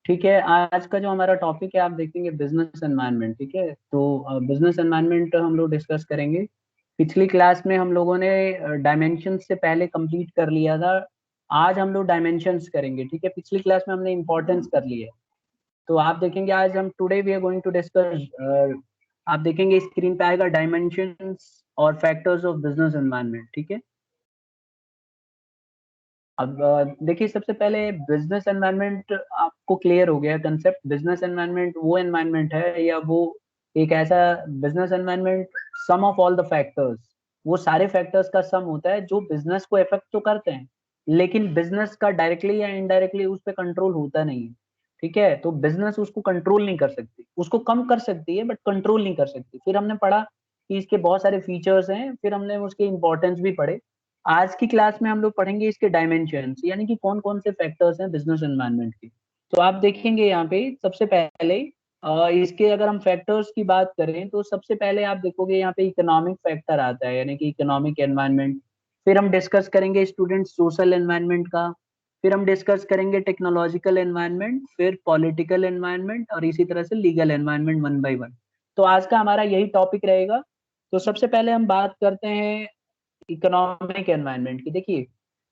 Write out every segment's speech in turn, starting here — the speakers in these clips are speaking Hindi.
ठीक है, आज का जो हमारा टॉपिक है आप देखेंगे बिजनेस एनवायरनमेंट। ठीक है, तो बिजनेस एनवायरनमेंट हम लोग डिस्कस करेंगे। पिछली क्लास में हम लोगों ने डायमेंशंस से पहले कंप्लीट कर लिया था। आज हम लोग डायमेंशंस करेंगे। ठीक है, पिछली क्लास में हमने इंपॉर्टेंस कर लिया है। तो आप देखेंगे आज हम today we are going to discuss. आप देखेंगे स्क्रीन पे आएगा डायमेंशंस और फैक्टर्स ऑफ बिजनेस एनवायरनमेंट। ठीक है, अब देखिए सबसे पहले बिजनेस एनवायरनमेंट आपको क्लियर हो गया कंसेप्ट। बिजनेस एनवायरनमेंट वो एनवायरनमेंट है या वो एक ऐसा business environment sum of all the factors, वो सारे फैक्टर्स का सम होता है जो बिजनेस को इफेक्ट तो करते हैं लेकिन बिजनेस का डायरेक्टली या इनडायरेक्टली उस पर कंट्रोल होता नहीं है। ठीक है, तो बिजनेस उसको कंट्रोल नहीं कर सकती, उसको कम कर सकती है बट कंट्रोल नहीं कर सकती। फिर हमने पढ़ा कि इसके बहुत सारे फीचर्स हैं, फिर हमने उसके इंपॉर्टेंस भी पढ़े। आज की क्लास में हम लोग पढ़ेंगे इसके डायमेंशंस, यानी कि कौन कौन से फैक्टर्स हैं बिजनेस एनवायरनमेंट के। तो आप देखेंगे यहाँ पे सबसे पहले इसके अगर हम फैक्टर्स की बात करें तो सबसे पहले आप देखोगे यहाँ पे इकोनॉमिक फैक्टर आता है, यानी कि इकोनॉमिक एनवायरनमेंट। फिर हम डिस्कस करेंगे स्टूडेंट सोशल एनवायरनमेंट का। फिर हम डिस्कस करेंगे टेक्नोलॉजिकल एनवायरनमेंट, फिर पॉलिटिकल एनवायरनमेंट और इसी तरह से legal environment one by one. तो आज का हमारा यही टॉपिक रहेगा। तो सबसे पहले हम बात करते हैं इकोनॉमिक एनवायरनमेंट की। देखिए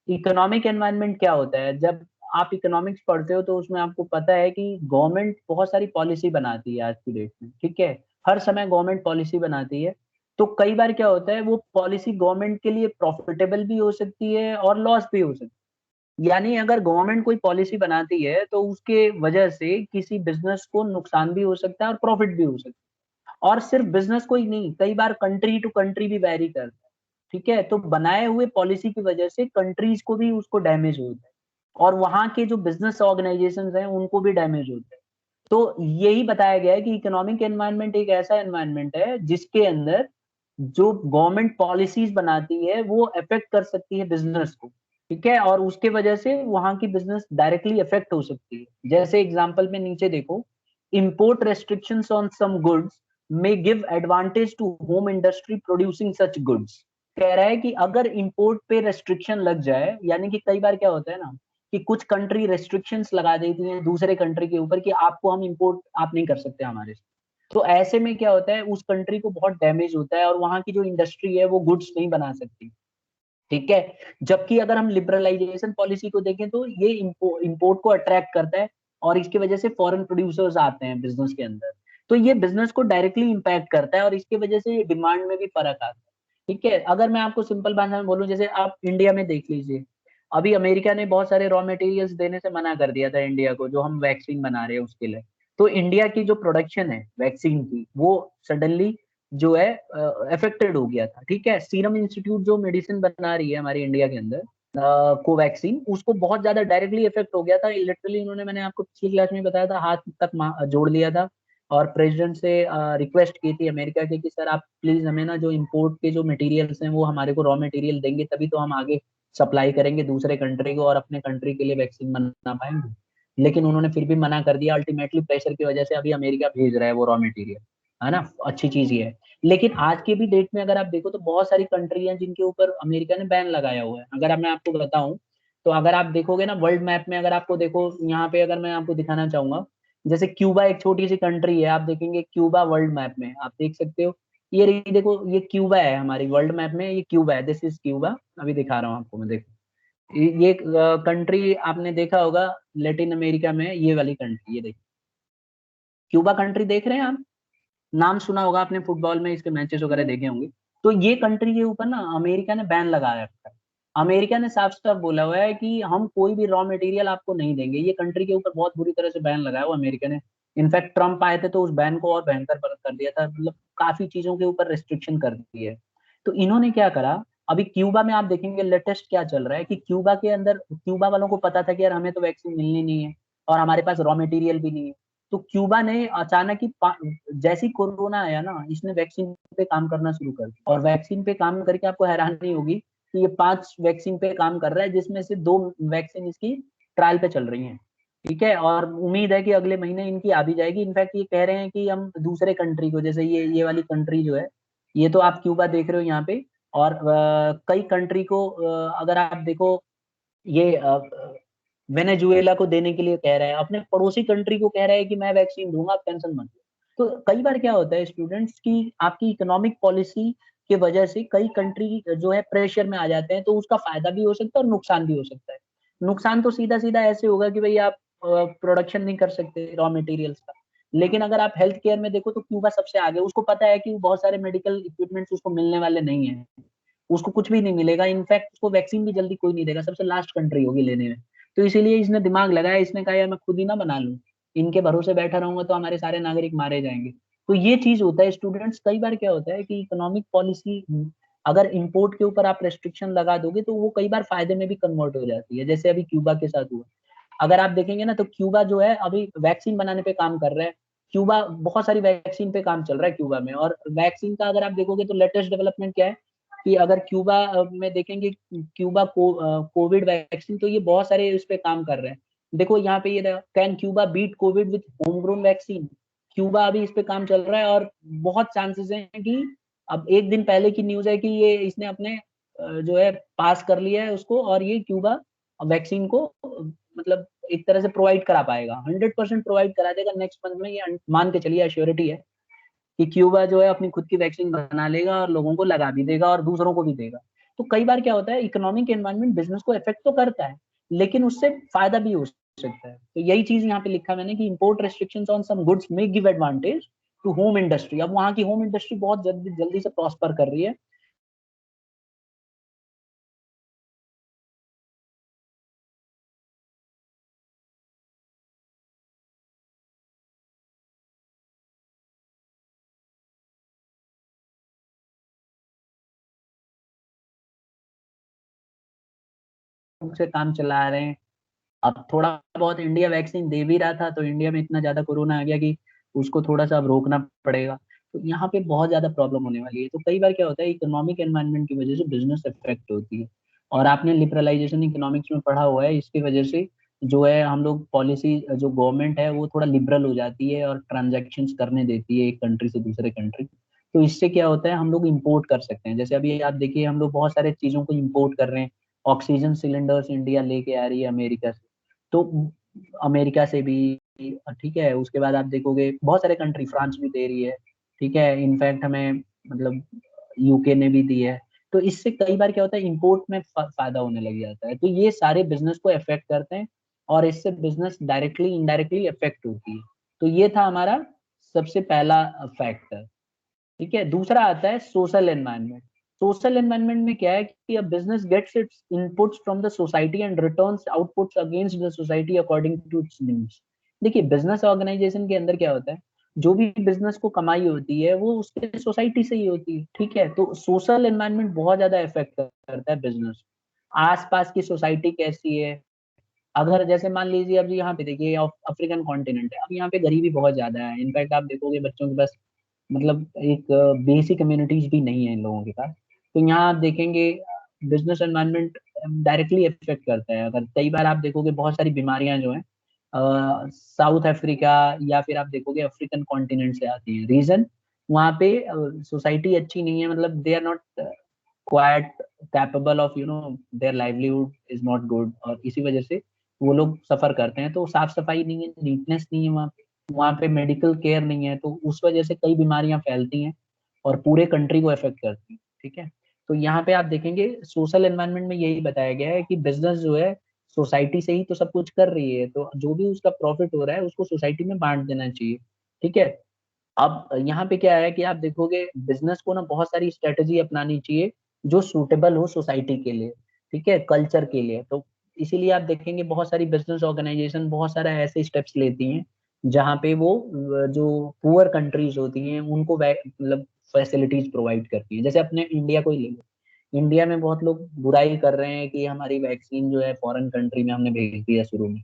इकोनॉमिक एनवायरनमेंट क्या होता है, जब आप इकोनॉमिक्स पढ़ते हो तो उसमें आपको पता है कि गवर्नमेंट बहुत सारी पॉलिसी बनाती है आज की डेट में। ठीक है, हर समय गवर्नमेंट पॉलिसी बनाती है। तो कई बार क्या होता है, वो पॉलिसी गवर्नमेंट के लिए प्रॉफिटेबल भी हो सकती है और लॉस भी हो सकती है। यानी अगर गवर्नमेंट कोई पॉलिसी बनाती है तो उसके वजह से किसी बिजनेस को नुकसान भी हो सकता है और प्रॉफिट भी हो सकता है। और सिर्फ बिजनेस को ही नहीं, कई बार कंट्री टू कंट्री भी वैरी करता है। ठीक है, तो बनाए हुए पॉलिसी की वजह से कंट्रीज को भी उसको डैमेज होता है और वहां के जो बिजनेस ऑर्गेनाइजेशंस हैं उनको भी डैमेज होता है। तो यही बताया गया है कि इकोनॉमिक एनवायरनमेंट एक ऐसा एनवायरनमेंट है जिसके अंदर जो गवर्नमेंट पॉलिसीज बनाती है वो अफेक्ट कर सकती है बिजनेस को। ठीक है, और उसके वजह से वहां की बिजनेस डायरेक्टली अफेक्ट हो सकती है। जैसे एग्जांपल में नीचे देखो, import restrictions on some goods may give advantage to home industry producing such goods। कह रहा है कि अगर इंपोर्ट पे रेस्ट्रिक्शन लग जाए, यानी कि कई बार क्या होता है ना कि कुछ कंट्री रेस्ट्रिक्शंस लगा देती हैं दूसरे कंट्री के ऊपर कि आपको हम इंपोर्ट आप नहीं कर सकते हमारे से। तो ऐसे में क्या होता है, उस कंट्री को बहुत डैमेज होता है और वहां की जो इंडस्ट्री है वो गुड्स नहीं बना सकती। ठीक है, जबकि अगर हम लिबरलाइजेशन पॉलिसी को देखें तो ये इंपोर्ट को अट्रैक्ट करता है और इसकी वजह से फॉरेन प्रोड्यूसर्स आते हैं बिजनेस के अंदर। तो ये बिजनेस को डायरेक्टली इंपैक्ट करता है और इसकी वजह से डिमांड में भी फर्क आता है। ठीक है, अगर मैं आपको सिंपल भाषा में बोलूं, जैसे आप इंडिया में देख लीजिए, अभी अमेरिका ने बहुत सारे रॉ मटेरियल्स देने से मना कर दिया था इंडिया को, जो हम वैक्सीन बना रहे हैं उसके लिए। तो इंडिया की जो प्रोडक्शन है वैक्सीन की वो सडनली जो है अफेक्टेड हो गया था। ठीक है, सीरम इंस्टीट्यूट जो मेडिसिन बना रही है हमारे इंडिया के अंदर कोवैक्सीन, उसको बहुत ज्यादा डायरेक्टली इफेक्ट हो गया था। लिटरली उन्होंने, मैंने आपको पिछली क्लास में बताया था, हाथ तक जोड़ लिया था और प्रेसिडेंट से रिक्वेस्ट की थी अमेरिका के कि सर आप प्लीज हमें ना जो इम्पोर्ट के जो मटेरियल्स हैं वो हमारे को रॉ मटेरियल देंगे तभी तो हम आगे सप्लाई करेंगे दूसरे कंट्री को और अपने कंट्री के लिए वैक्सीन बना पाएंगे। लेकिन उन्होंने फिर भी मना कर दिया। अल्टीमेटली प्रेशर की वजह से अभी अमेरिका भेज रहा है वो रॉ मटेरियल, है ना। अच्छी चीज ये है। लेकिन आज के भी डेट में अगर आप देखो तो बहुत सारी कंट्री हैं जिनके ऊपर अमेरिका ने बैन लगाया हुआ है। अगर मैं आपको बताऊं तो अगर आप देखोगे ना वर्ल्ड मैप में, अगर आपको देखो यहाँ पे, अगर मैं आपको दिखाना चाहूंगा, जैसे क्यूबा एक छोटी सी कंट्री है, आप देखेंगे क्यूबा वर्ल्ड मैप में आप देख सकते हो। ये रही देखो, ये क्यूबा है हमारी वर्ल्ड मैप में, ये क्यूबा है, दिस इज क्यूबा। अभी दिखा रहा हूँ आपको मैं, देखो ये कंट्री आपने देखा होगा लेटिन अमेरिका में, ये वाली कंट्री, ये देखो क्यूबा कंट्री देख रहे हैं आप। नाम सुना होगा आपने, फुटबॉल में इसके मैचेस वगैरह देखे होंगे। तो ये कंट्री के ऊपर ना अमेरिका ने बैन लगाया रखा है। अमेरिका ने साफ साफ बोला हुआ है कि हम कोई भी रॉ मटेरियल आपको नहीं देंगे। ये कंट्री के ऊपर बहुत बुरी तरह से बैन लगाया हुआ अमेरिका ने। इनफैक्ट ट्रम्प आए थे तो उस बैन को और भयंकर कर दिया था, मतलब काफी चीजों के ऊपर रिस्ट्रिक्शन कर दी है। तो इन्होंने क्या करा, अभी क्यूबा में आप देखेंगे लेटेस्ट क्या चल रहा है कि क्यूबा के अंदर क्यूबा वालों को पता था कि यार हमें तो वैक्सीन मिलनी नहीं है और हमारे पास रॉ मटेरियल भी नहीं है। तो क्यूबा ने अचानक ही जैसी कोरोना आया ना, इसने वैक्सीन पे काम करना शुरू कर दिया और वैक्सीन पे काम करके आपको हैरानी होगी कि ये 5 वैक्सीन पे काम कर रहा है, जिसमें से 2 वैक्सीन इसकी ट्रायल पे चल रही हैं। ठीक है, और उम्मीद है कि अगले महीने इनकी आ भी जाएगी। इनफैक्ट ये कह रहे हैं कि हम दूसरे कंट्री को, जैसे ये वाली कंट्री जो है, ये तो आप क्यूबा देख रहे हो यहाँ पे, और कई कंट्री को अगर आप देखो, ये वेनेजुएला को देने के लिए कह रहा है, अपने पड़ोसी कंट्री को कह रहा है कि मैं वैक्सीन दूंगा, आप टेंशन मत लो। तो कई बार क्या होता है स्टूडेंट्स की, आपकी इकोनॉमिक पॉलिसी की वजह से कई कंट्री जो है प्रेशर में आ जाते हैं, तो उसका फायदा भी हो सकता है और नुकसान भी हो सकता है। नुकसान तो सीधा सीधा ऐसे होगा कि भाई आप प्रोडक्शन नहीं कर सकते रॉ मटेरियल्स का। लेकिन अगर आप हेल्थ केयर में देखो तो क्यूबा सबसे आगे, उसको पता है कि बहुत सारे मेडिकल इक्विपमेंट्स उसको मिलने वाले नहीं है, उसको कुछ भी नहीं मिलेगा, इनफैक्ट उसको वैक्सीन भी जल्दी कोई नहीं देगा, सबसे लास्ट कंट्री होगी लेने में। तो इसीलिए इसने दिमाग लगाया, इसने कहा यार मैं खुद ही ना बना लूं, इनके भरोसे बैठा रहूंगा तो हमारे सारे नागरिक मारे जाएंगे। तो ये चीज होता है स्टूडेंट्स, कई बार क्या होता है कि इकोनॉमिक पॉलिसी, अगर इंपोर्ट के ऊपर आप रेस्ट्रिक्शन लगा दोगे तो वो कई बार फायदे में भी कन्वर्ट हो जाती है, जैसे अभी क्यूबा के साथ हुआ। अगर आप देखेंगे ना तो क्यूबा जो है अभी वैक्सीन बनाने पे काम कर रहा है। क्यूबा बहुत सारी वैक्सीन पे काम चल रहा है क्यूबा में, और वैक्सीन का अगर आप देखोगे तो लेटेस्ट डेवलपमेंट क्या है कि अगर क्यूबा में देखेंगे, क्यूबा को कोविड वैक्सीन, तो ये बहुत सारे इस पे काम कर रहे हैं। देखो यहाँ पे ये, can Cuba beat Covid with home grown vaccine, Cuba अभी इस पे काम चल रहा है, और बहुत चांसेस हैं कि, अब एक दिन पहले की न्यूज है कि ये इसने अपने जो है पास कर लिया है उसको, और ये क्यूबा वैक्सीन को मतलब एक तरह से प्रोवाइड करा पाएगा, 100% प्रोवाइड करा देगा नेक्स्ट मंथ में, ये मान के चलिए एश्योरिटी है कि क्यूबा जो है अपनी खुद की वैक्सीन बना लेगा और लोगों को लगा भी देगा और दूसरों को भी देगा। तो कई बार क्या होता है, इकोनॉमिक एनवायरनमेंट बिजनेस को इफेक्ट तो करता है, लेकिन उससे फायदा भी हो सकता है। तो यही चीज यहाँ पे लिखा मैंने कि import restrictions on some goods may give advantage to home industry. अब वहाँ की होम इंडस्ट्री बहुत जल्दी जल्दी से प्रॉस्पर कर रही है। से काम चला रहे हैं। अब थोड़ा बहुत इंडिया वैक्सीन दे भी रहा था, तो इंडिया में इतना ज्यादा कोरोना आ गया कि उसको थोड़ा सा अब रोकना पड़ेगा। तो यहाँ पे बहुत ज्यादा प्रॉब्लम होने वाली है। तो कई बार क्या होता है, इकोनॉमिक एनवायरनमेंट की वजह से बिजनेस इफेक्ट होती है। और आपने लिबरलाइजेशन इकोनॉमिक्स में पढ़ा हुआ है, इसकी वजह से जो है हम लोग पॉलिसी, जो गवर्नमेंट है वो थोड़ा लिबरल हो जाती है और ट्रांजेक्शन करने देती है एक कंट्री से दूसरे कंट्री। तो इससे क्या होता है, हम लोग इम्पोर्ट कर सकते हैं। जैसे अभी आप देखिए, हम लोग बहुत सारे चीजों को इम्पोर्ट कर रहे हैं। ऑक्सीजन सिलेंडर्स इंडिया लेके आ रही है अमेरिका से, तो अमेरिका से भी, ठीक है। उसके बाद आप देखोगे बहुत सारे कंट्री, फ्रांस भी दे रही है, ठीक है, इनफैक्ट हमें मतलब यूके ने भी दी है। तो इससे कई बार क्या होता है, इंपोर्ट में फायदा होने लग जाता है। तो ये सारे बिजनेस को अफेक्ट करते हैं, और इससे बिजनेस डायरेक्टली इनडायरेक्टली अफेक्ट होती है। तो ये था हमारा सबसे पहला फैक्टर। ठीक है, दूसरा आता है सोशल एनवायरनमेंट। सोशल एनवायरनमेंट में क्या है कि a business gets its inputs from the society and returns outputs against the society according to its needs. देखिए, बिजनेस ऑर्गेनाइजेशन के अंदर क्या होता है, जो भी बिजनेस को कमाई होती है वो उसके सोसाइटी से ही होती है। ठीक है, तो सोशल एनवायरनमेंट बहुत ज्यादा इफेक्ट करता है बिजनेस। आसपास की सोसाइटी कैसी है, अगर जैसे मान लीजिए अब यहाँ पे देखिए, अफ्रीकन कॉन्टिनेंट है, अब यहाँ पे गरीबी बहुत ज्यादा है। इनफैक्ट आप देखोगे बच्चों के पास मतलब एक बेसिक कम्युनिटीज भी नहीं है इन लोगों के पास। तो यहाँ आप देखेंगे बिजनेस एनवायरनमेंट डायरेक्टली इफेक्ट करता है। अगर कई बार आप देखोगे बहुत सारी बीमारियां जो हैं साउथ अफ्रीका या फिर आप देखोगे अफ्रीकन कॉन्टिनेंट से आती हैं। रीजन, वहाँ पे सोसाइटी अच्छी नहीं है, मतलब they are not quite capable of their livelihood is not good, और इसी वजह से वो लोग सफर करते हैं। तो साफ सफाई नहीं है, नीटनेस नहीं है वहाँ पे मेडिकल केयर नहीं है, तो उस वजह से कई बीमारियां फैलती हैं और पूरे कंट्री को अफेक्ट करती हैं। ठीक है, तो यहाँ पे आप देखेंगे सोशल एनवायरनमेंट में यही बताया गया है कि बिजनेस जो है सोसाइटी से ही तो सब कुछ कर रही है, तो जो भी उसका प्रॉफिट हो रहा है उसको सोसाइटी में बांट देना चाहिए। ठीक है, अब यहाँ पे क्या है कि आप देखोगे बिजनेस को ना बहुत सारी स्ट्रेटेजी अपनानी चाहिए जो सूटेबल हो सोसाइटी के लिए, ठीक है, कल्चर के लिए। तो इसीलिए आप देखेंगे बहुत सारी बिजनेस ऑर्गेनाइजेशन बहुत सारा ऐसे स्टेप्स लेती हैं जहाँ पे वो जो पुअर कंट्रीज होती हैं उनको मतलब फैसिलिटीज प्रोवाइड करती है। जैसे अपने इंडिया को ही ले लो, इंडिया में बहुत लोग बुराई कर रहे हैं कि हमारी वैक्सीन जो है फॉरेन कंट्री में हमने भेज दिया शुरू में।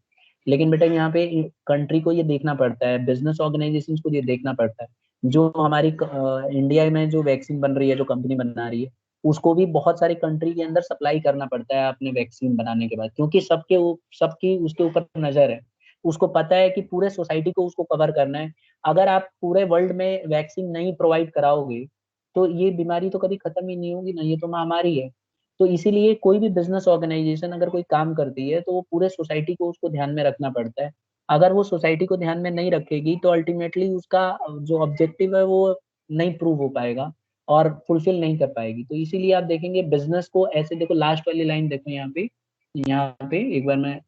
लेकिन बेटा यहाँ पे कंट्री को ये देखना पड़ता है, बिजनेस ऑर्गेनाइजेशन को ये देखना पड़ता है, जो हमारी इंडिया में जो वैक्सीन बन रही है, जो कंपनी बना रही है, उसको भी बहुत सारी कंट्री के अंदर सप्लाई करना पड़ता है अपने वैक्सीन बनाने के बाद, क्योंकि सबकी उसके ऊपर नजर है। उसको पता है कि पूरे सोसाइटी को उसको कवर करना है। अगर आप पूरे वर्ल्ड में वैक्सीन नहीं प्रोवाइड कराओगे तो ये बीमारी तो कभी खत्म ही नहीं होगी ना, ये तो महामारी है। तो इसीलिए कोई भी बिजनेस ऑर्गेनाइजेशन अगर कोई काम करती है तो वो पूरे सोसाइटी को उसको ध्यान में रखना पड़ता है। अगर वो सोसाइटी को ध्यान में नहीं रखेगी तो अल्टीमेटली उसका जो ऑब्जेक्टिव है वो नहीं प्रूव हो पाएगा और फुलफिल नहीं कर पाएगी। तो इसीलिए आप देखेंगे बिजनेस को ऐसे, देखो लास्ट वाली लाइन देखो यहाँ पे एक बार मैं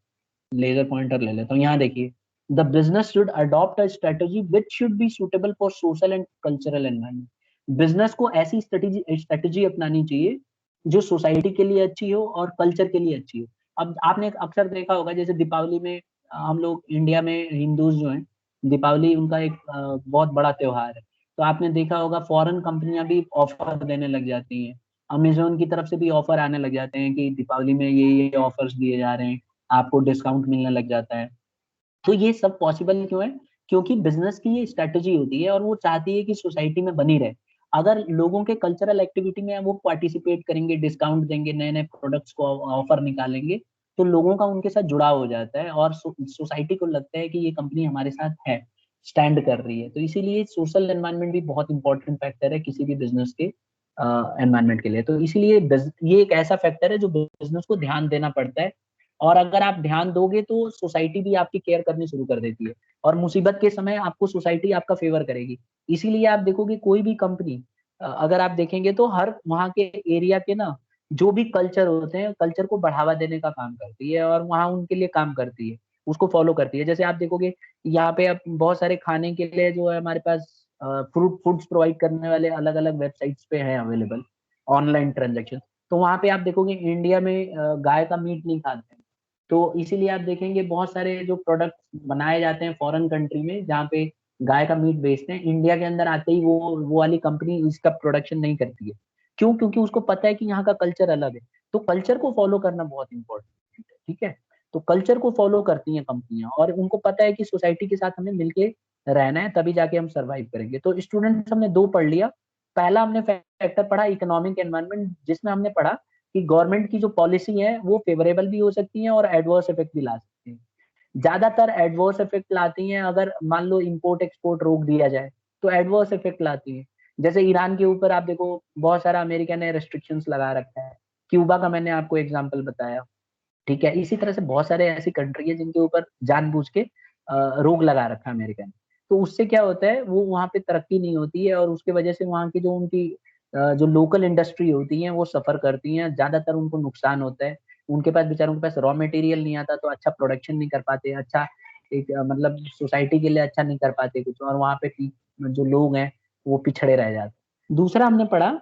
लेजर पॉइंटर ले लेता हूँ, यहाँ देखिए, the business should adopt a strategy which should be suitable for social and cultural environment. Business को ऐसी स्ट्रेटेजी अपनानी चाहिए जो सोसाइटी के लिए अच्छी हो और कल्चर के लिए अच्छी हो। अब आपने अक्सर देखा होगा जैसे दीपावली में हम लोग इंडिया में हिंदूज जो हैं, दीपावली उनका एक बहुत बड़ा त्योहार है। तो आपने देखा होगा फॉरेन कंपनियां भी ऑफर देने लग जाती हैं, अमेजोन की तरफ से भी ऑफर आने लग जाते हैं कि दीपावली में ये ऑफर्स दिए जा रहे हैं, आपको डिस्काउंट मिलने लग जाता है। तो ये सब पॉसिबल क्यों है? क्योंकि बिजनेस की ये स्ट्रेटेजी होती है और वो चाहती है कि सोसाइटी में बनी रहे। अगर लोगों के कल्चरल एक्टिविटी में वो पार्टिसिपेट करेंगे, डिस्काउंट देंगे, नए नए प्रोडक्ट्स को ऑफर निकालेंगे, तो लोगों का उनके साथ जुड़ाव हो जाता है और सोसाइटी को लगता है कि ये कंपनी हमारे साथ है, स्टैंड कर रही है। तो इसीलिए सोशल एनवायरनमेंट भी बहुत इंपॉर्टेंट फैक्टर है किसी भी बिजनेस के एनवायरनमेंट के लिए। तो इसीलिए ये एक ऐसा फैक्टर है जो बिजनेस को ध्यान देना पड़ता है। और अगर आप ध्यान दोगे तो सोसाइटी भी आपकी केयर करनी शुरू कर देती है और मुसीबत के समय आपको सोसाइटी आपका फेवर करेगी। इसीलिए आप देखोगे कोई भी कंपनी, अगर आप देखेंगे तो हर वहाँ के एरिया के ना जो भी कल्चर होते हैं, कल्चर को बढ़ावा देने का काम करती है और वहाँ उनके लिए काम करती है, उसको फॉलो करती है। जैसे आप देखोगे यहाँ पे अब बहुत सारे खाने के लिए जो है हमारे पास फूड्स प्रोवाइड करने वाले अलग अलग वेबसाइट्स पे हैं अवेलेबल, ऑनलाइन ट्रांजेक्शन। तो वहाँ पे आप देखोगे इंडिया में गाय का मीट नहीं खाते हैं। तो इसीलिए आप देखेंगे बहुत सारे जो प्रोडक्ट बनाए जाते हैं फॉरेन कंट्री में जहाँ पे गाय का मीट बेचते हैं, इंडिया के अंदर आते ही वो वाली कंपनी इसका प्रोडक्शन नहीं करती है। क्यों? क्योंकि उसको पता है कि यहाँ का कल्चर अलग है। तो कल्चर को फॉलो करना बहुत इंपॉर्टेंट है, ठीक है। तो कल्चर को फॉलो करती हैं कंपनियां और उनको पता है कि सोसाइटी के साथ हमें मिलके रहना है, तभी जाके हम सरवाइव करेंगे। तो स्टूडेंट्स हमने दो पढ़ लिया। पहला हमने फैक्टर पढ़ा इकोनॉमिक एनवायरनमेंट, जिसमें हमने पढ़ा कि गवर्नमेंट की जो पॉलिसी है वो फेवरेबल भी हो सकती है और एडवर्स इफेक्ट भी ला सकती है। ज्यादातर एडवर्स इफेक्ट लाती हैं, अगर मान लो इंपोर्ट एक्सपोर्ट रोक दिया जाए तो एडवर्स इफेक्ट लाती है। जैसे ईरान के ऊपर आप देखो बहुत सारा अमेरिका ने रेस्ट्रिक्शंस लगा रखा है, क्यूबा का मैंने आपको एग्जांपल बताया, ठीक है। इसी तरह से बहुत सारे ऐसी कंट्री है जिनके ऊपर जानबूझ के रोक लगा रखा है अमेरिका ने। तो उससे क्या होता है, वो वहाँ पे तरक्की नहीं होती है और उसके वजह से वहाँ की जो उनकी जो लोकल इंडस्ट्री होती है वो सफर करती हैं, ज्यादातर उनको नुकसान होता है। उनके पास बेचारों के पास रॉ मटेरियल नहीं आता तो अच्छा प्रोडक्शन नहीं कर पाते, अच्छा एक मतलब सोसाइटी के लिए अच्छा नहीं कर पाते कुछ, और वहाँ पे जो लोग हैं वो पिछड़े रह जाते हैं। दूसरा हमने पढ़ा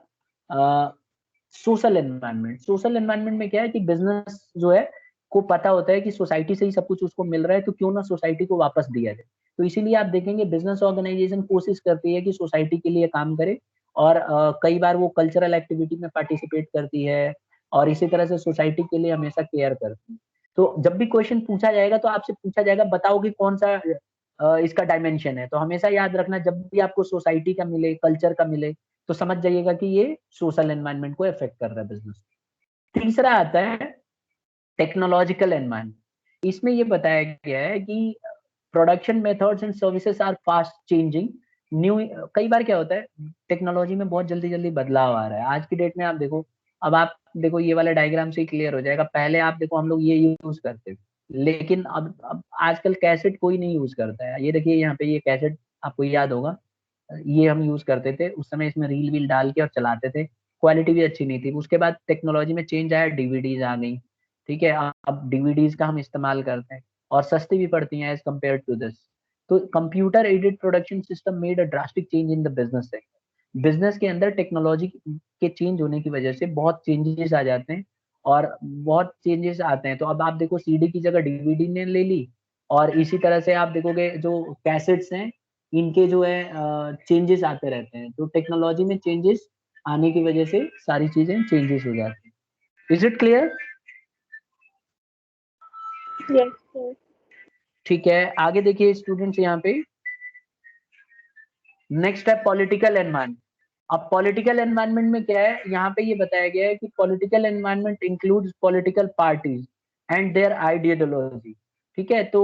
सोशल एनवायरनमेंट। सोशल एनवायरनमेंट में क्या है कि बिजनेस जो है को पता होता है कि सोसाइटी से ही सब कुछ उसको मिल रहा है, तो क्यों ना सोसाइटी को वापस दिया जाए। तो इसीलिए आप देखेंगे बिजनेस ऑर्गेनाइजेशन कोशिश करती है कि सोसाइटी के लिए काम करे और कई बार वो कल्चरल एक्टिविटी में पार्टिसिपेट करती है और इसी तरह से सोसाइटी के लिए हमेशा केयर करती है। तो जब भी क्वेश्चन पूछा जाएगा तो आपसे पूछा जाएगा बताओ कि कौन सा इसका डायमेंशन है, तो हमेशा याद रखना जब भी आपको सोसाइटी का मिले, कल्चर का मिले, तो समझ जाइएगा कि ये सोशल एनवायरनमेंट को अफेक्ट कर रहा है बिजनेस। तीसरा आता है टेक्नोलॉजिकल एनवायरनमेंट। इसमें ये बताया गया है कि production methods and services are fast changing new. कई बार क्या होता है टेक्नोलॉजी में बहुत जल्दी जल्दी बदलाव आ रहा है। आज की डेट में आप देखो, अब आप देखो ये वाला डायग्राम से ही क्लियर हो जाएगा। पहले आप देखो हम लोग ये यूज करते थे, लेकिन अब आजकल कैसेट कोई नहीं यूज करता है। ये देखिए यहाँ पे ये कैसेट आपको याद होगा, ये हम यूज करते थे उस समय, इसमें रील वील डाल के और चलाते थे, क्वालिटी भी अच्छी नहीं थी। उसके बाद टेक्नोलॉजी में चेंज आया, डीवीडीज आ गई, ठीक है। अब डीवीडीज का हम इस्तेमाल करते हैं और सस्ती भी पड़ती हैं एज कम्पेयर टू दिस। तो computer aided production system made a drastic change in the business sector. Business के अंदर टेक्नोलॉजी के चेंज होने की वजह से बहुत चेंजेस आ जाते हैं और बहुत चेंजेस आते हैं। तो अब आप देखो सीडी की जगह डीवीडी ने ले ली, और इसी तरह से आप देखोगे जो कैसेट्स हैं इनके जो है चेंजेस आते रहते हैं। तो टेक्नोलॉजी में चेंजेस आने की वजह से सारी चीजें चेंजेस हो जाती हैं। Is it clear? Yes, sir. ठीक है, आगे देखिए स्टूडेंट्स यहाँ पे नेक्स्ट है पॉलिटिकल एनवायरनमेंट। अब पॉलिटिकल एनवायरनमेंट में क्या है, यहाँ पे ये बताया गया है कि political environment includes political parties and there ideology, ठीक है। तो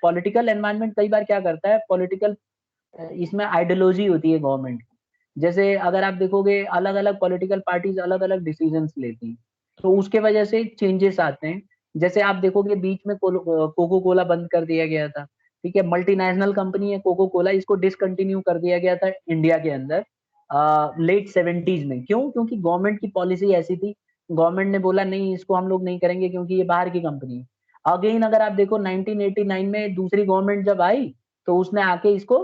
पॉलिटिकल एनवायरनमेंट कई बार क्या करता है, पॉलिटिकल इसमें आइडियोलॉजी होती है गवर्नमेंट की। जैसे अगर आप देखोगे अलग अलग पॉलिटिकल पार्टीज अलग अलग डिसीजंस लेती हैं, तो उसके वजह से चेंजेस आते हैं। जैसे आप देखोगे बीच में कोको कोला बंद कर दिया गया था, ठीक है, मल्टीनेशनल कंपनी है कोको कोला, इसको डिसकंटिन्यू कर दिया गया था इंडिया के अंदर लेट 70s में। क्यों? क्योंकि गवर्नमेंट की पॉलिसी ऐसी थी, गवर्नमेंट ने बोला नहीं इसको हम लोग नहीं करेंगे क्योंकि ये बाहर की कंपनी है। अगेन अगर आप देखो 1989 में दूसरी गवर्नमेंट जब आई तो उसने आके इसको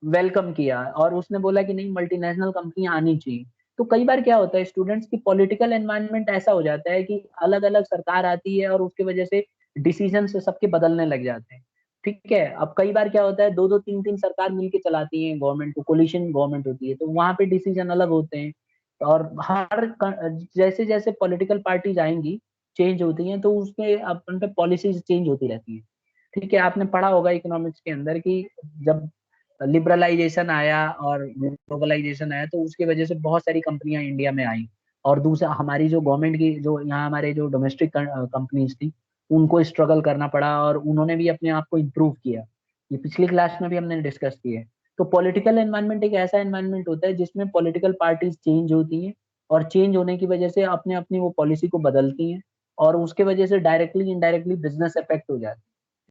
वेलकम किया और उसने बोला कि नहीं मल्टीनेशनल कंपनियां आनी चाहिए। तो कई बार क्या होता है स्टूडेंट्स की पॉलिटिकल एनवायरनमेंट ऐसा हो जाता है कि अलग अलग सरकार आती है और उसकी वजह से डिसीजन से सबके बदलने लग जाते हैं, ठीक है। अब कई बार क्या होता है दो दो तीन तीन सरकार मिलके चलाती है गवर्नमेंट को, कोलिशन गवर्नमेंट होती है, तो वहां पे डिसीजन अलग होते हैं। और जैसे जैसे पॉलिटिकल पार्टीज आएंगी चेंज होती हैं तो उसके अपन पे पॉलिसीज चेंज होती रहती है, ठीक है। आपने पढ़ा होगा इकोनॉमिक्स के अंदर कि जब लिबरलाइजेशन आया और ग्लोबलाइजेशन आया तो उसकी वजह से बहुत सारी कंपनियां इंडिया में आई। और दूसरा हमारी जो गवर्नमेंट की जो यहाँ हमारे जो डोमेस्टिक कंपनीज थी उनको स्ट्रगल करना पड़ा और उन्होंने भी अपने आप को इम्प्रूव किया। ये पिछली क्लास में भी हमने डिस्कस किया है। तो पॉलिटिकल एनवायरनमेंट एक ऐसा एनवायरनमेंट होता है जिसमें पॉलिटिकल पार्टीज चेंज होती हैं और चेंज होने की वजह से अपने अपनी वो पॉलिसी को बदलती हैं और उसके वजह से डायरेक्टली इनडायरेक्टली बिजनेस इफेक्ट हो जाता है,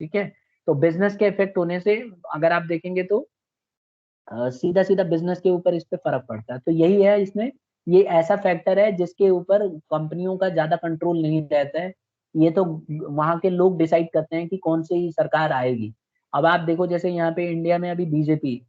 ठीक है। तो बिजनेस के इफेक्ट होने से अगर आप देखेंगे तो सीधा सीधा बिजनेस के ऊपर इस पे फर्क पड़ता है। तो यही है इसमें, ये ऐसा फैक्टर है जिसके ऊपर कंपनियों का ज्यादा कंट्रोल नहीं रहता है। ये तो वहां के लोग डिसाइड करते हैं कि कौन सी सरकार आएगी। अब आप देखो जैसे यहाँ पे इंडिया में अभी बीजेपी,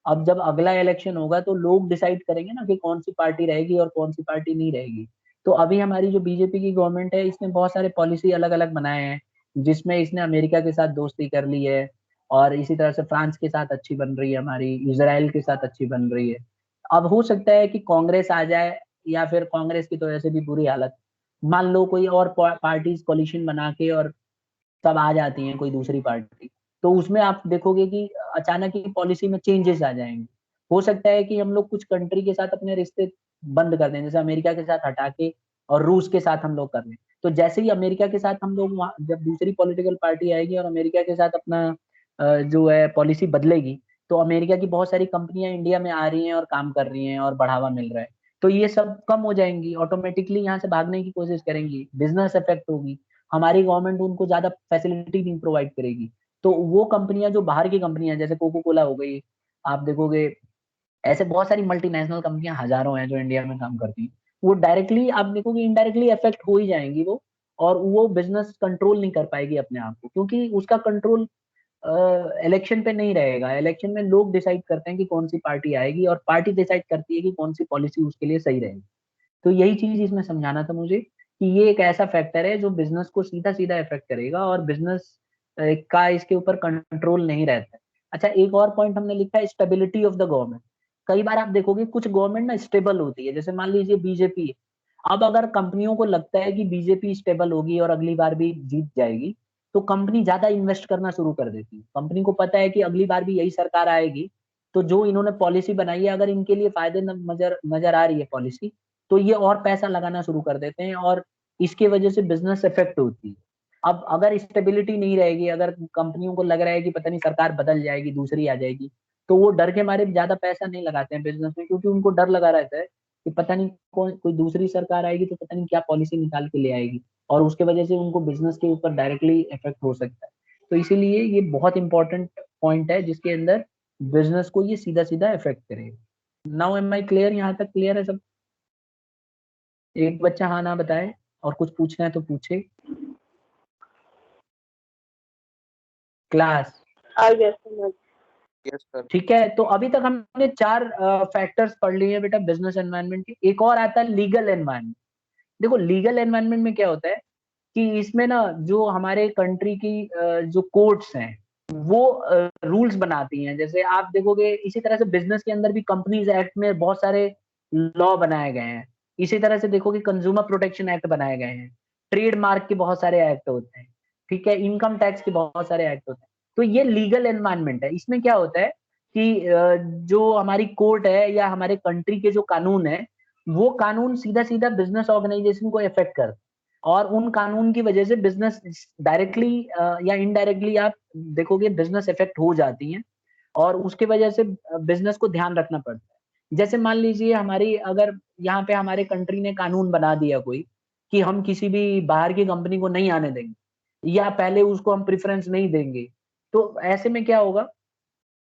अब जब अगला इलेक्शन होगा तो लोग डिसाइड करेंगे ना कि कौन सी पार्टी रहेगी और कौन सी पार्टी नहीं रहेगी। तो अभी हमारी जो बीजेपी की गवर्नमेंट है इसने बहुत सारे पॉलिसी अलग अलग बनाए हैं, जिसमें इसने अमेरिका के साथ दोस्ती कर ली है और इसी तरह से फ्रांस के साथ अच्छी बन रही है हमारी, इसराइल के साथ अच्छी बन रही है। अब हो सकता है कि कांग्रेस आ जाए, या फिर कांग्रेस की तो ऐसे भी बुरी हालत, मान लो कोई और पार्टीज कोलिशन बना के और सब आ जाती हैं कोई दूसरी पार्टी, तो उसमें आप देखोगे कि अचानक ही पॉलिसी में चेंजेस आ जाएंगे। हो सकता है कि हम लोग कुछ कंट्री के साथ अपने रिश्ते बंद कर दें, जैसे अमेरिका के साथ हटा के और रूस के साथ हम लोग कर लें। तो जैसे ही अमेरिका के साथ हम लोग जब दूसरी पॉलिटिकल पार्टी आएगी और अमेरिका के साथ अपना जो है पॉलिसी बदलेगी, तो अमेरिका की बहुत सारी कंपनियां इंडिया में आ रही हैं और काम कर रही हैं और बढ़ावा मिल रहा है, तो ये सब कम हो जाएंगी, ऑटोमेटिकली यहाँ से भागने की कोशिश करेंगी, बिजनेस इफेक्ट होगी, हमारी गवर्नमेंट उनको ज्यादा फैसिलिटी नहीं प्रोवाइड करेगी। तो वो कंपनियां जो बाहर की कंपनियां जैसे कोको कोला हो गई, आप देखोगे ऐसे बहुत सारी मल्टीनेशनल कंपनियां हजारों हैं जो इंडिया में काम करती हैं, वो डायरेक्टली आप देखोगे इनडायरेक्टली अफेक्ट हो ही जाएंगी वो। और वो बिजनेस कंट्रोल नहीं कर पाएगी अपने आप को, क्योंकि उसका कंट्रोल इलेक्शन पे नहीं रहेगा। इलेक्शन में लोग डिसाइड करते हैं कि कौन सी पार्टी आएगी और पार्टी डिसाइड करती है कि कौन सी पॉलिसी उसके लिए सही रहेगी। तो यही चीज इसमें समझाना था मुझे कि ये एक ऐसा फैक्टर है जो बिजनेस को सीधा सीधा इफेक्ट करेगा और बिजनेस का इसके ऊपर कंट्रोल नहीं रहता है। अच्छा, एक और पॉइंट हमने लिखा है स्टेबिलिटी ऑफ द गवर्नमेंट। कई बार आप देखोगे कुछ गवर्नमेंट ना स्टेबल होती है, जैसे मान लीजिए बीजेपी है। अब अगर कंपनियों को लगता है कि बीजेपी स्टेबल होगी और अगली बार भी जीत जाएगी, तो कंपनी ज्यादा इन्वेस्ट करना शुरू कर देती है। कंपनी को पता है कि अगली बार भी यही सरकार आएगी, तो जो इन्होंने पॉलिसी बनाई है अगर इनके लिए फायदे नजर नजर आ रही है पॉलिसी, तो ये और पैसा लगाना शुरू कर देते हैं और इसके वजह से बिजनेस इफेक्ट होती है। अब अगर स्टेबिलिटी नहीं रहेगी, अगर कंपनियों को लग रहा है कि पता नहीं सरकार बदल जाएगी दूसरी आ जाएगी, तो वो डर के मारे ज्यादा पैसा नहीं लगाते हैं बिजनेस में, क्योंकि उनको डर लगा रहता है कि पता नहीं कौन कोई दूसरी सरकार आएगी तो पता नहीं क्या पॉलिसी निकाल के ले आएगी, और उसके वजह से उनको बिजनेस के ऊपर डायरेक्टली इफेक्ट हो सकता है। तो इसीलिए ये बहुत इंपॉर्टेंट पॉइंट है जिसके अंदर बिजनेस को ये सीधा सीधा इफेक्ट करेगा। Now am I clear? यहाँ तक क्लियर है सब? एक बच्चा हाँ ना बताए, और कुछ पूछना है तो पूछे। क्लास आ गया समझ। Yes sir. ठीक है, तो अभी तक हमने चार फैक्टर्स पढ़ लिए हैं बेटा बिजनेस एनवायरनमेंट के। एक और आता है लीगल एनवायरनमेंट। देखो लीगल एनवायरनमेंट में क्या होता है कि इसमें ना जो हमारे कंट्री की जो कोर्ट्स हैं वो रूल्स बनाती हैं। जैसे आप देखोगे इसी तरह से बिजनेस के अंदर भी कंपनीज एक्ट में बहुत सारे लॉ बनाए गए हैं। इसी तरह से देखोगे कंज्यूमर प्रोटेक्शन एक्ट बनाए गए हैं, ट्रेडमार्क के बहुत सारे एक्ट होते हैं, ठीक है, इनकम टैक्स के बहुत सारे एक्ट होते हैं। तो ये लीगल एनवायरनमेंट है। इसमें क्या होता है कि जो हमारी कोर्ट है या हमारे कंट्री के जो कानून है, वो कानून सीधा सीधा बिजनेस ऑर्गेनाइजेशन को इफेक्ट करते हैं, और उन कानून की वजह से बिजनेस डायरेक्टली या इनडायरेक्टली आप देखोगे बिजनेस इफेक्ट हो जाती हैं, और उसके वजह से बिजनेस को ध्यान रखना पड़ता है। जैसे मान लीजिए हमारी अगर यहाँ पे हमारे कंट्री ने कानून बना दिया कोई कि हम किसी भी बाहर की कंपनी को नहीं आने देंगे या पहले उसको हम प्रेफरेंस नहीं देंगे। तो ऐसे में क्या होगा,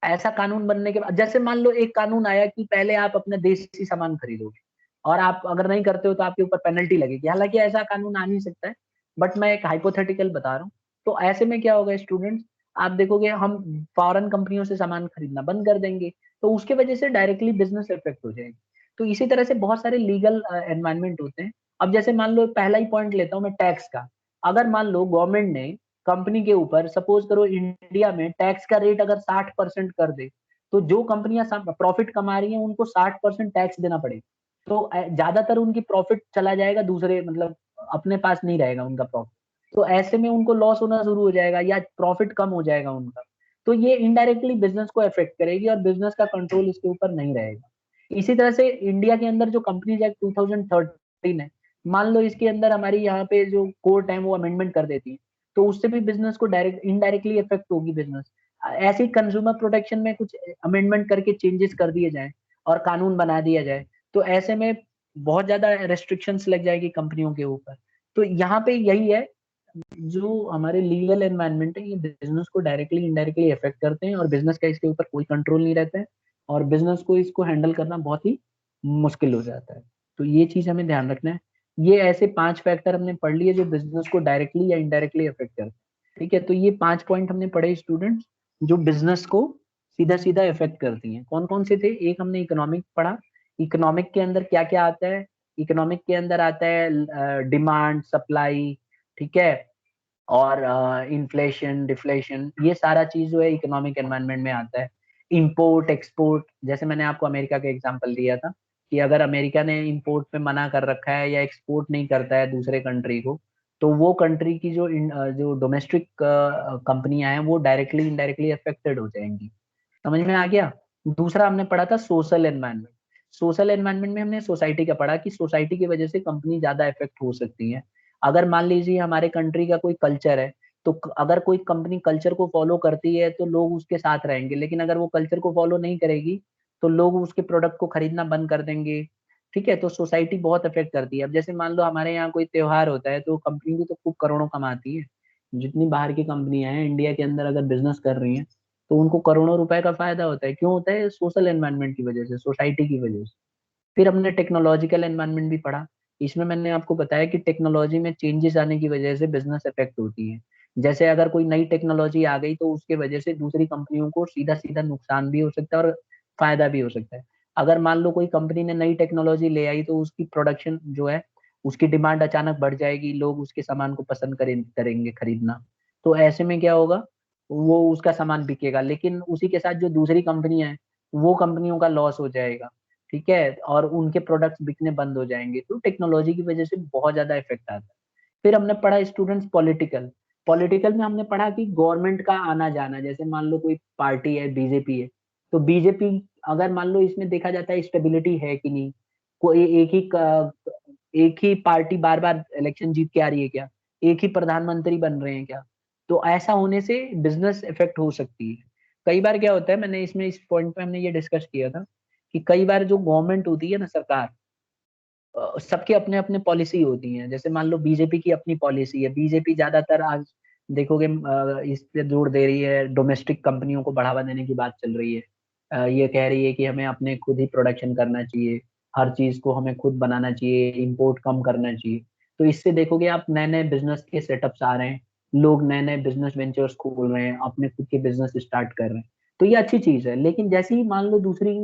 ऐसा कानून बनने के बाद, जैसे मान लो एक कानून आया कि पहले आप अपने देशी सामान खरीदोगे और आप अगर नहीं करते हो तो आपके ऊपर पेनल्टी लगेगी। हालांकि ऐसा कानून आ नहीं सकता है, बट मैं एक हाइपोथेटिकल बता रहा हूँ। तो ऐसे में क्या होगा स्टूडेंट्स, आप देखोगे हम फॉरेन कंपनियों से सामान खरीदना बंद कर देंगे, तो उसके वजह से डायरेक्टली बिजनेस इफेक्ट हो जाएगी। तो इसी तरह से बहुत सारे लीगल एनवायरमेंट होते हैं। अब जैसे मान लो पहला ही पॉइंट लेता हूँ मैं, टैक्स का। अगर मान लो गवर्नमेंट ने कंपनी के ऊपर, सपोज करो इंडिया में टैक्स का रेट अगर 60% कर दे, तो जो कंपनियां प्रॉफिट कमा रही हैं उनको 60% टैक्स देना पड़ेगा। तो ज्यादातर उनकी प्रॉफिट चला जाएगा दूसरे, मतलब अपने पास नहीं रहेगा उनका प्रॉफिट। तो ऐसे में उनको लॉस होना शुरू हो जाएगा या प्रॉफिट कम हो जाएगा उनका। तो ये इनडायरेक्टली बिजनेस को अफेक्ट करेगी और बिजनेस का कंट्रोल इसके ऊपर नहीं रहेगा। इसी तरह से इंडिया के अंदर जो कंपनीज एक्ट 2013 है, मान लो इसके अंदर हमारी यहाँ पे जो कोर्ट है वो अमेंडमेंट कर देती है, तो उससे भी बिजनेस को डायरेक्ट इनडायरेक्टली इफेक्ट होगी बिजनेस। ऐसे ही कंज्यूमर प्रोटेक्शन में कुछ अमेंडमेंट करके चेंजेस कर दिए जाए और कानून बना दिया जाए, तो ऐसे में बहुत ज्यादा रेस्ट्रिक्शंस लग जाएगी कंपनियों के ऊपर। तो यहाँ पे यही है, जो हमारे लीगल एनवायरनमेंट है ये बिजनेस को डायरेक्टली इनडायरेक्टली इफेक्ट करते हैं और बिजनेस का इसके ऊपर कोई कंट्रोल नहीं रहता है और बिजनेस को इसको हैंडल करना बहुत ही मुश्किल हो जाता है। तो ये चीज हमें ध्यान रखना है। ये ऐसे 5 फैक्टर हमने पढ़ लिए जो बिजनेस को डायरेक्टली या इनडायरेक्टली इफेक्ट करते हैं। ठीक है, तो ये 5 पॉइंट हमने पढ़े स्टूडेंट्स, जो बिजनेस को सीधा सीधा इफेक्ट करती हैं। कौन कौन से थे? एक हमने इकोनॉमिक पढ़ा। इकोनॉमिक के अंदर क्या क्या आता है? इकोनॉमिक के अंदर आता है डिमांड, सप्लाई, ठीक है, और इन्फ्लेशन, डिफ्लेशन, ये सारा चीज जो है इकोनॉमिक एनवायरनमेंट में आता है। इंपोर्ट एक्सपोर्ट, जैसे मैंने आपको अमेरिका का एग्जांपल दिया था कि अगर अमेरिका ने इंपोर्ट पे मना कर रखा है या एक्सपोर्ट नहीं करता है दूसरे कंट्री को, तो वो कंट्री की जो डोमेस्टिक कंपनियां हैं वो डायरेक्टली इनडायरेक्टली अफेक्टेड हो जाएंगी। समझ में आ गया? दूसरा हमने पढ़ा था सोशल एनवायरनमेंट। सोशल एनवायरनमेंट में हमने सोसाइटी का पढ़ा कि सोसाइटी की वजह से कंपनी ज्यादा इफेक्ट हो सकती है। अगर मान लीजिए हमारे कंट्री का कोई कल्चर है, तो अगर कोई कंपनी कल्चर को फॉलो करती है तो लोग उसके साथ रहेंगे, लेकिन अगर वो कल्चर को फॉलो नहीं करेगी तो लोग उसके प्रोडक्ट को खरीदना बंद कर देंगे। ठीक है, तो सोसाइटी बहुत इफेक्ट करती है। अब जैसे मान लो हमारे यहाँ कोई त्योहार होता है तो कंपनी भी तो खूब करोड़ों कमाती है। जितनी बाहर की कंपनियां हैं इंडिया के अंदर अगर बिजनेस कर रही हैं, तो उनको करोड़ों रुपए का फायदा होता है। क्यों होता है? सोशल एनवायरनमेंट की वजह से, सोसाइटी की वजह से। फिर हमने टेक्नोलॉजिकल एनवायरनमेंट भी पढ़ा। इसमें मैंने आपको बताया कि टेक्नोलॉजी में चेंजेस आने की वजह से बिजनेस इफेक्ट होती है। जैसे अगर कोई नई टेक्नोलॉजी आ गई तो उसके वजह से दूसरी कंपनियों को सीधा सीधा नुकसान भी हो सकता है और फायदा भी हो सकता है। अगर मान लो कोई कंपनी ने नई टेक्नोलॉजी ले आई तो उसकी प्रोडक्शन जो है, उसकी डिमांड अचानक बढ़ जाएगी, लोग उसके सामान को पसंद करेंगे खरीदना। तो ऐसे में क्या होगा, वो उसका सामान बिकेगा, लेकिन उसी के साथ जो दूसरी कंपनियां हैं वो कंपनियों का लॉस हो जाएगा। ठीक है, और उनके प्रोडक्ट्स बिकने बंद हो जाएंगे। तो टेक्नोलॉजी की वजह से बहुत ज्यादा इफेक्ट आता है। फिर हमने पढ़ा स्टूडेंट्स पॉलिटिकल। पॉलिटिकल में हमने पढ़ा कि गवर्नमेंट का आना जाना, जैसे मान लो कोई पार्टी है बीजेपी है, तो बीजेपी अगर मान लो इसमें देखा जाता है स्टेबिलिटी है कि नहीं, कोई एक ही पार्टी बार बार इलेक्शन जीत के आ रही है क्या, एक ही प्रधानमंत्री बन रहे हैं क्या, तो ऐसा होने से बिजनेस इफेक्ट हो सकती है। कई बार क्या होता है, मैंने इसमें इस पॉइंट पे हमने ये डिस्कस किया था कि कई बार जो गवर्नमेंट होती है ना, सरकार, सबके अपने अपने पॉलिसी होती हैं। जैसे मान लो बीजेपी की अपनी पॉलिसी है, बीजेपी ज्यादातर आज देखोगे इस पे जोर दे रही है, डोमेस्टिक कंपनियों को बढ़ावा देने की बात चल रही है। ये कह रही है कि हमें अपने खुद ही प्रोडक्शन करना चाहिए, हर चीज को हमें खुद बनाना चाहिए, इंपोर्ट कम करना चाहिए। तो इससे देखोगे आप नए नए बिजनेस के सेटअप्स आ रहे हैं, लोग नए नए बिजनेस वेंचर्स खोल रहे हैं, अपने खुद के बिजनेस स्टार्ट कर रहे हैं। तो ये अच्छी चीज है, लेकिन जैसे ही मान लो दूसरी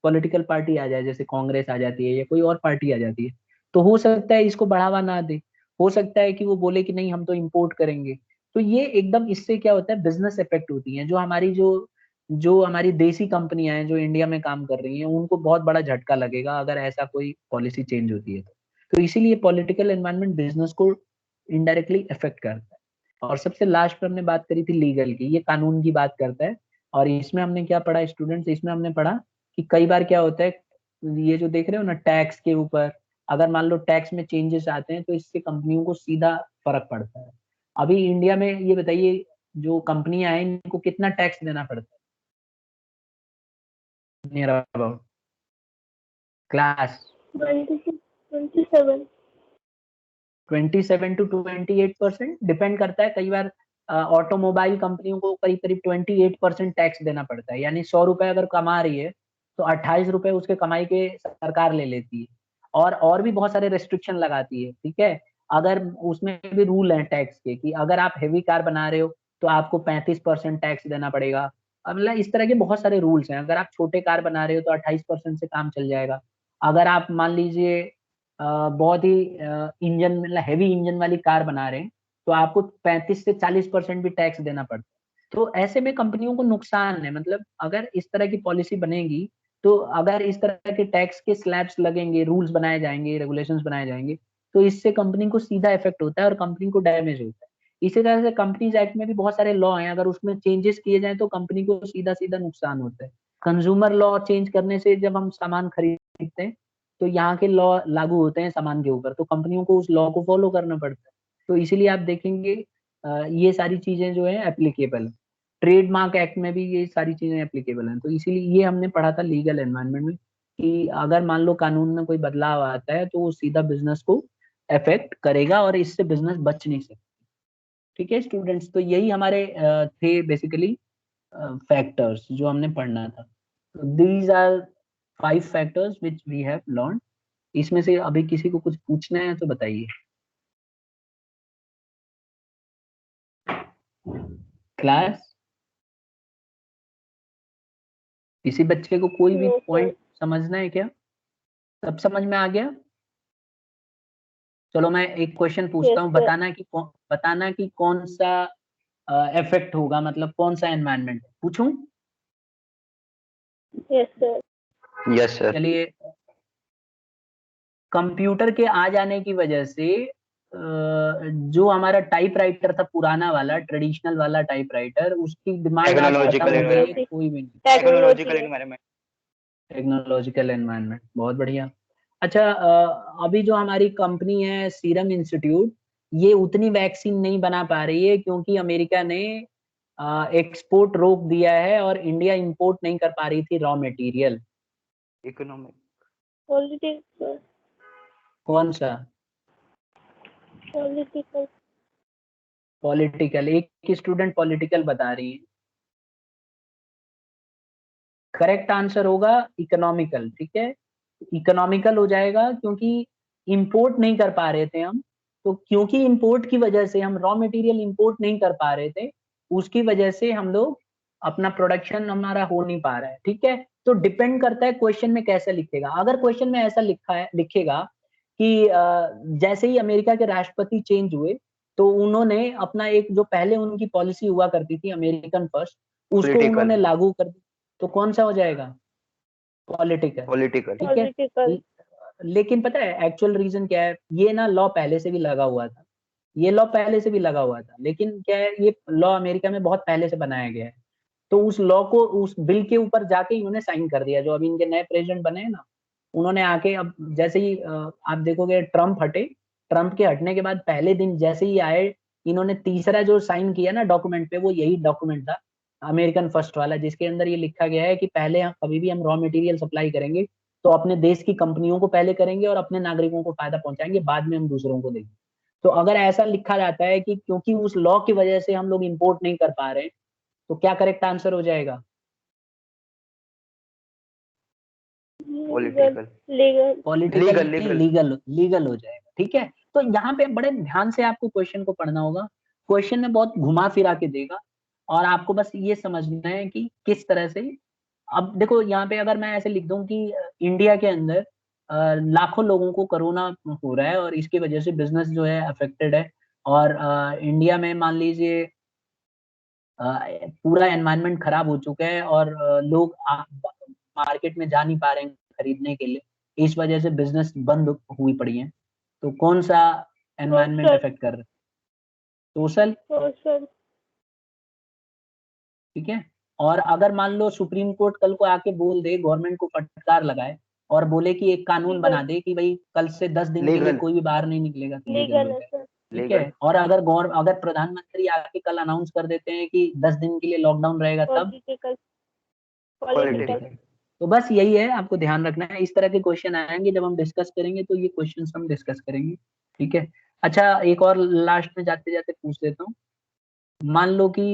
पॉलिटिकल पार्टी आ जाए, जैसे कांग्रेस आ जाती है या कोई और पार्टी आ जाती है, तो हो सकता है इसको बढ़ावा ना दे। हो सकता है कि वो बोले कि नहीं हम तो इंपोर्ट करेंगे। तो ये एकदम, इससे क्या होता है, बिजनेस इफेक्ट होती है। जो हमारी जो जो हमारी देसी कंपनियां हैं जो इंडिया में काम कर रही हैं, उनको बहुत बड़ा झटका लगेगा अगर ऐसा कोई पॉलिसी चेंज होती है तो इसीलिए पॉलिटिकल एनवायरनमेंट बिजनेस को इनडायरेक्टली इफेक्ट करता है। और सबसे लास्ट में हमने बात करी थी लीगल की, ये कानून की बात करता है। और इसमें हमने क्या पढ़ा स्टूडेंट्स, इसमें हमने पढ़ा कि कई बार क्या होता है, ये जो देख रहे हो ना टैक्स के ऊपर, अगर मान लो टैक्स में चेंजेस आते हैं तो इससे कंपनियों को सीधा फर्क पड़ता है। अभी इंडिया में ये बताइए, जो कंपनियां हैं इनको कितना टैक्स देना पड़ता है near about class? 27. 27 to 28% depend करता है। कई बार ऑटोमोबाइल कंपनियों को करीब करीब 28% टैक्स देना पड़ता है, यानी 100 रुपए अगर कमा रही है तो 28 रुपए उसके कमाई के सरकार ले लेती है। और भी बहुत सारे रेस्ट्रिक्शन लगाती है, ठीक है। अगर उसमें भी रूल है टैक्स के कि अगर आप हेवी कार बना रहे हो तो आपको 35% टैक्स देना पड़ेगा। अब मतलब इस तरह के बहुत सारे रूल्स हैं। अगर आप छोटे कार बना रहे हो तो 28% से काम चल जाएगा। अगर आप मान लीजिए बहुत ही इंजन मतलब हैवी इंजन वाली कार बना रहे हैं तो आपको 35 से 40% भी टैक्स देना पड़ता है। तो ऐसे में कंपनियों को नुकसान है। मतलब अगर इस तरह की पॉलिसी बनेगी, तो अगर इस तरह के टैक्स के स्लैब्स लगेंगे, रूल्स बनाए जाएंगे, रेगुलेशंस बनाए जाएंगे, तो इससे कंपनी को सीधा इफेक्ट होता है और कंपनी को डैमेज होता है। इसी तरह से कंपनीज एक्ट में भी बहुत सारे लॉ हैं, अगर उसमें चेंजेस किए जाए तो कंपनी को सीधा सीधा नुकसान होता है। कंज्यूमर लॉ चेंज करने से जब हम सामान खरीदते हैं तो यहाँ के लॉ लागू होते हैं सामान के ऊपर, तो कंपनियों को उस लॉ को फॉलो करना पड़ता है। तो इसीलिए आप देखेंगे ये सारी चीजें जो है एप्लीकेबल। ट्रेडमार्क एक्ट में भी ये सारी चीजें एप्लीकेबल हैं। तो इसीलिए ये हमने पढ़ा था लीगल एनवायरनमेंट में कि अगर मान लो कानून में कोई बदलाव आता है तो वो सीधा बिजनेस को अफेक्ट करेगा और इससे बिजनेस बच नहीं सकता। ठीक है स्टूडेंट्स, तो यही हमारे थे बेसिकली फैक्टर्स जो हमने पढ़ना था। These are 5 factors which we have learn. इसमें से अभी किसी को कुछ पूछना है तो बताइए। क्लास, किसी बच्चे को कोई भी नो सर। पॉइंट समझना है क्या? सब समझ में आ गया? चलो मैं एक क्वेश्चन पूछता यस हूँ, सर। बताना कि कौन सा इफेक्ट होगा, मतलब कौन सा एनवायरनमेंट पूछूं? Yes sir. Yes sir. चलिए, कंप्यूटर के आ जाने की वजह से जो हमारा टाइपराइटर था पुराना वाला ट्रेडिशनल वाला टाइपराइटर, उसकी डिमांड आज खत्म टेक्नोलॉजिकल हो गई है, टेक्नोलॉजी कोई भी नहीं। Technological technology environment. Technological environment, बहुत बढ़िया। अच्छा, अभी जो हमारी कंपनी है सीरम इंस्टीट्यूट, ये उतनी वैक्सीन नहीं बना पा रही है क्योंकि अमेरिका ने एक्सपोर्ट रोक दिया है और इंडिया इंपोर्ट नहीं कर पा रही थी रॉ मटेरियल। इकोनॉमिक। पॉलिटिकल। कौन सा? पॉलिटिकल। पॉलिटिकल, एक स्टूडेंट पॉलिटिकल बता रही है। करेक्ट आंसर होगा इकोनॉमिकल, ठीक है। इकोनॉमिकल हो जाएगा क्योंकि इंपोर्ट नहीं कर पा रहे थे हम। तो क्योंकि इंपोर्ट की वजह से हम रॉ मटेरियल इंपोर्ट नहीं कर पा रहे थे, उसकी वजह से हम लोग अपना प्रोडक्शन हमारा हो नहीं पा रहा है, ठीक है। तो डिपेंड करता है क्वेश्चन में कैसे लिखेगा। अगर क्वेश्चन में ऐसा लिखेगा कि जैसे ही अमेरिका के राष्ट्रपति चेंज हुए तो उन्होंने अपना एक जो पहले उनकी पॉलिसी हुआ करती थी अमेरिकन फर्स्ट, उसको पॉलिटिकल। उन्होंने लागू कर दी, तो कौन सा हो जाएगा? Political, political. ठीक है। पॉलिटिकल। लेकिन पता है एक्चुअल रीजन क्या है? ये ना लॉ पहले से भी लगा हुआ था, ये लॉ पहले से भी लगा हुआ था, लेकिन क्या है, ये लॉ अमेरिका में बहुत पहले से बनाया गया है। तो उस लॉ को, उस बिल के ऊपर जाके इन्होंने साइन कर दिया। जो अभी इनके नए प्रेसिडेंट बने हैं ना, उन्होंने आके अब जैसे ही आप देखोगे ट्रम्प हटे, ट्रम्प के हटने के बाद पहले दिन जैसे ही आए, इन्होंने तीसरा जो साइन किया ना डॉक्यूमेंट पे, वो यही डॉक्यूमेंट था अमेरिकन फर्स्ट वाला, जिसके अंदर ये लिखा गया है कि पहले हम कभी भी हम रॉ मटेरियल सप्लाई करेंगे तो अपने देश की कंपनियों को पहले करेंगे और अपने नागरिकों को फायदा पहुंचाएंगे, बाद में हम दूसरों को देंगे। तो अगर ऐसा लिखा जाता है कि क्योंकि उस लॉ की वजह से हम लोग इंपोर्ट नहीं कर पा रहे हैं, तो क्या करेक्ट आंसर हो जाएगा? Legal. Political. Legal. Political legal नहीं, लीगल। लीगल, लीगल हो जाएगा, ठीक है। तो यहाँ पे बड़े ध्यान से आपको क्वेश्चन को पढ़ना होगा। क्वेश्चन में बहुत घुमा फिरा के देगा और आपको बस ये समझना है कि किस तरह से। अब देखो यहाँ पे अगर मैं ऐसे लिख दूं कि इंडिया के अंदर लाखों लोगों को कोरोना हो रहा है और इसकी वजह से बिजनेस जो है अफेक्टेड है, और इंडिया में मान लीजिए पूरा एनवायरनमेंट खराब हो चुका है और लोग मार्केट में जा नहीं पा रहे हैं खरीदने के लिए, इस वजह से बिजनेस बंद हुई पड़ी है। तो कौन सा एनवायरनमेंट सोशल। अफेक्ट कर रहा है? Social, social. ठीक है। और अगर मान लो सुप्रीम कोर्ट कल को आके बोल दे, गवर्नमेंट को फटकार लगाए और बोले कि एक कानून बना लीगल। दे कि भाई कल से 10 दिन के लिए लीगल। कोई भी बाहर नहीं निकलेगा, तो लीगल हो लीगल है जाए, सर। ठीक है। लीगल। और अगर प्रधानमंत्री आके कल अनाउंस कर देते हैं कि 10 दिन के लिए लॉकडाउन रहेगा, तब पॉलिटिकल। पॉलिटिकल। पॉलिटिकल। तो बस यही है, आपको ध्यान रखना है। इस तरह के क्वेश्चन आएंगे जब हम डिस्कस करेंगे, तो ये क्वेश्चंस हम डिस्कस करेंगे, ठीक है। अच्छा, एक और लास्ट में जाते जाते पूछ लेता हूँ। मान लो कि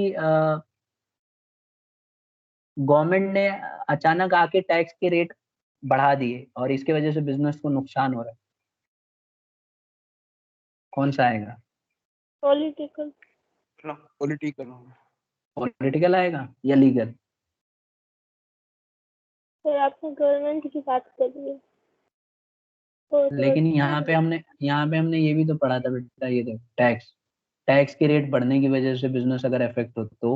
गवर्नमेंट ने अचानक आके टैक्स के रेट बढ़ा दिए और इसके वजह से बिजनेस को नुकसान हो रहा है, कौन सा आएगा? पॉलिटिकल। पॉलिटिकल। पॉलिटिकल आएगा या लीगल? सर आपने गवर्नमेंट की बात करी है तो लेकिन यहाँ पे हमने ये भी तो पढ़ा था बेटा, ये देख, टैक्स टैक्स के रेट बढ़ने की वजह से बिजनेस अगर इफेक्ट हो तो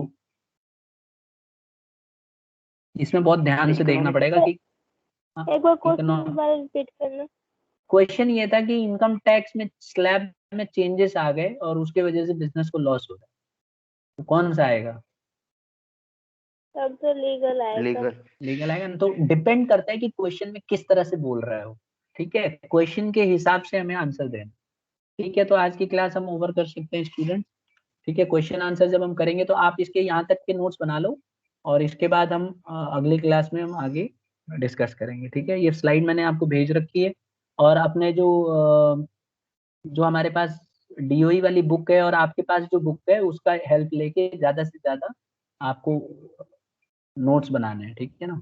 इसमें बहुत ध्यान से देखना इकोनॉमिक। पड़ेगा कि एक बार क्वेश्चन दोबारा रिपीट करना। क्वेश्चन ये था कि इनकम टैक्स में स्लैब में चेंजेस आ गए और उसके वजह से बिजनेस को लॉस हो रहा है, तो कौन सा आएगा? तब तो लीगल आएगा। लीगल। लीगल आएगा ना, तो डिपेंड करता है कि क्वेश्चन में किस तरह से बोल रहा है वो। ठीक है, क्वेश्चन के हिसाब से हमें आंसर देना। ठीक है, तो आज की क्लास हम ओवर कर सकते हैं स्टूडेंट। ठीक है, क्वेश्चन आंसर जब हम करेंगे तो आप इसके यहाँ तक के नोट्स बना लो और इसके बाद हम अगली क्लास में हम आगे डिस्कस करेंगे। ठीक है, ये स्लाइड मैंने आपको भेज रखी है और अपने जो हमारे पास डीओई वाली बुक है और आपके पास जो बुक है उसका हेल्प लेके ज्यादा से ज्यादा आपको नोट्स बनाने हैं। ठीक है ना?